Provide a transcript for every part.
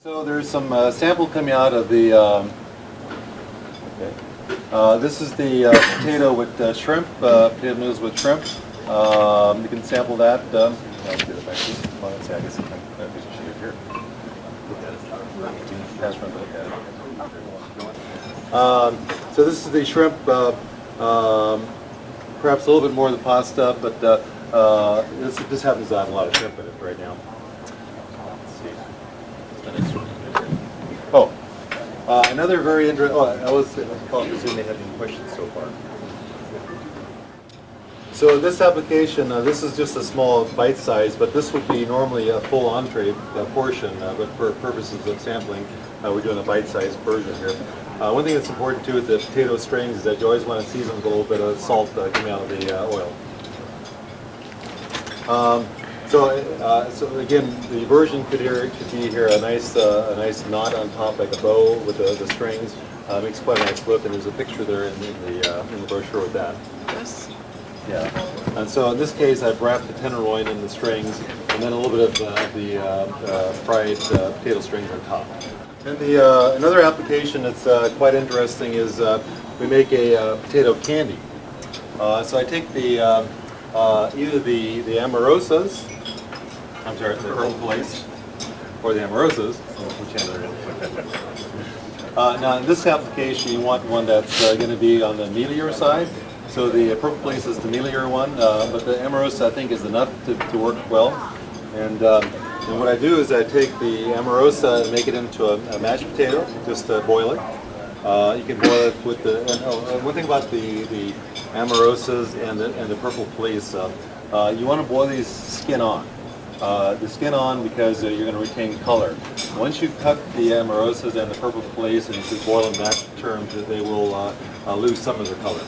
So there's some sample coming out of the, this is the potato with shrimp, potato noodles with shrimp. You can sample that. I'll get it back to you. Well, let's see, I guess I can put a piece of sugar here. Pass around to look at it. So this is the shrimp, perhaps a little bit more of the pasta, but this happens to have a lot of shrimp in it right now. Oh, another very interesting. Oh, I was calling to see if they had any questions so far. So in this application, this is just a small bite size, but this would be normally a full entree portion. But for purposes of sampling, we're doing a bite-sized version here. One thing that's important too with the potato strings is that you always want to season with a little bit of salt coming out of the oil. So again, the version could be here a nice knot on top like a bow with the strings. Makes quite a nice look, and there's a picture there in the brochure with that. Yes. Yeah. And so in this case, I've wrapped the tenderloin in the strings, and then a little bit of the fried potato strings on top. And another application that's quite interesting is we make a potato candy. So I take the either the Amarosas. I'm sorry, the purple place, or the Amarosas, which end are in. Now in this application you want one that's going to be on the mealier side, so the purple place is the mealier one, but the Amarosa I think is enough to work well. And what I do is I take the Amarosa and make it into a mashed potato, just boil it. You can boil it with the, one thing about the Amarosas and the purple place, you want to boil these skin on. The skin on because you're going to retain color. Once you cut the Amarosas and the purple place and you boil them back to terms, they will lose some of their color.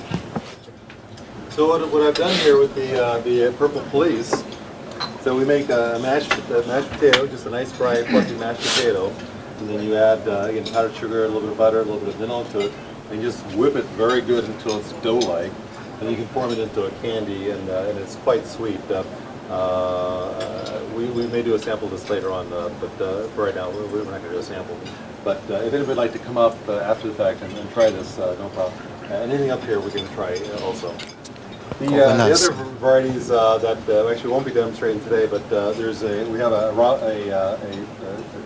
So what I've done here with the purple police, so we make a mashed potato, just a nice dry fluffy mashed potato, and then you add again powdered sugar, a little bit of butter, a little bit of vanilla to it, and just whip it very good until it's dough-like, and you can form it into a candy, and it's quite sweet. We may do a sample of this later on, but for right now we're not going to do a sample. But if anybody would like to come up after the fact and try this, no problem. Anything up here we can try also. The other varieties that actually won't be demonstrating today, but we have a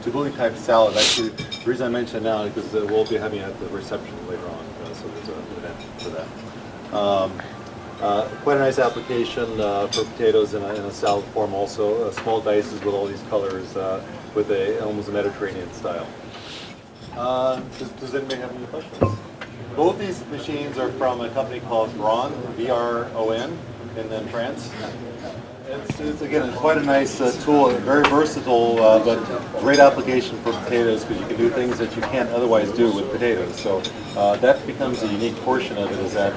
tabbouleh type salad. Actually, the reason I mention it now is because we'll be having it at the reception later on, so there's an event for that. Quite a nice application for potatoes in a salad form also. Small dices with all these colors with almost a Mediterranean style. Does anybody have any questions? Both these machines are from a company called Bron, B-R-O-N, in France. It's again, it's quite a nice tool, very versatile, but great application for potatoes because you can do things that you can't otherwise do with potatoes. So that becomes a unique portion of it, is that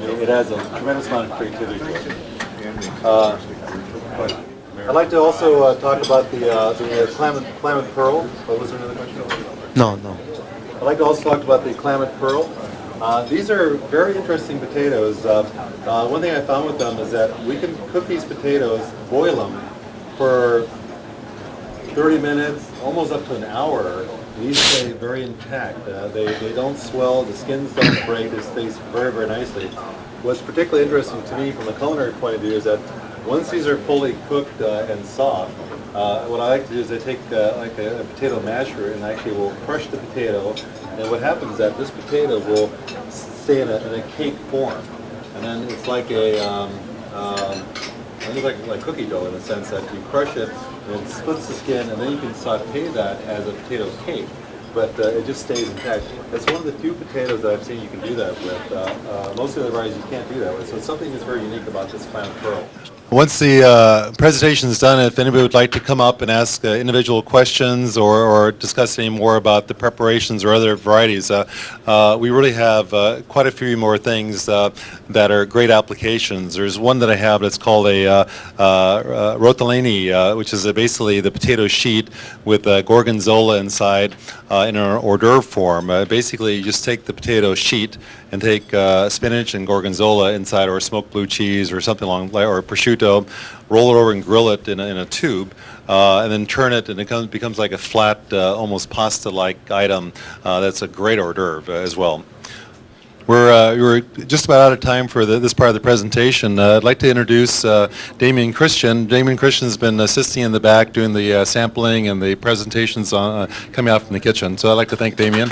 it adds a tremendous amount of creativity to it. I'd like to also talk about the Klamath Pearl. Was there another question? No. I'd like to also talk about the Klamath Pearl. These are very interesting potatoes. One thing I found with them is that we can cook these potatoes, boil them for 30 minutes, almost up to an hour. These stay very intact. They don't swell, the skins don't break, they stay very, very nicely. What's particularly interesting to me from a culinary point of view is that once these are fully cooked and soft, what I like to do is I take like a potato masher and actually will crush the potato, and what happens is that this potato will stay in a cake form, and then it's like like cookie dough in the sense that you crush it and it splits the skin, and then you can saute that as a potato cake, but it just stays intact. It's one of the few potatoes that I've seen you can do that with. Most of the varieties you can't do that with, so it's something that's very unique about this Klamath Pearl. Once the presentation is done, if anybody would like to come up and ask individual questions or discuss any more about the preparations or other varieties, we really have quite a few more things that are great applications. There's one that I have that's called a rotellini, which is basically the potato sheet with gorgonzola inside in an hors d'oeuvre form. Basically, you just take the potato sheet and take spinach and gorgonzola inside, or smoked blue cheese, or something or prosciutto, roll it over and grill it in a tube, and then turn it, and it becomes like a flat, almost pasta-like item. That's a great hors d'oeuvre as well. We're just about out of time for this part of the presentation. I'd like to introduce Damien Christian. Damien Christian has been assisting in the back, doing the sampling and the presentations coming out from the kitchen. So I'd like to thank Damien.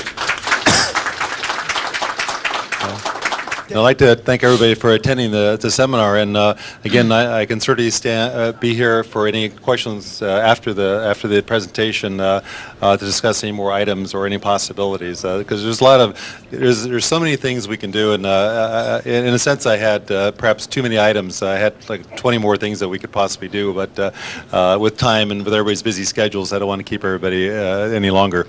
I'd like to thank everybody for attending the seminar, and again, I can certainly be here for any questions after the presentation to discuss any more items or any possibilities, because there's so many things we can do, and in a sense, I had perhaps too many items. I had like 20 more things that we could possibly do, but with time and with everybody's busy schedules, I don't want to keep everybody any longer.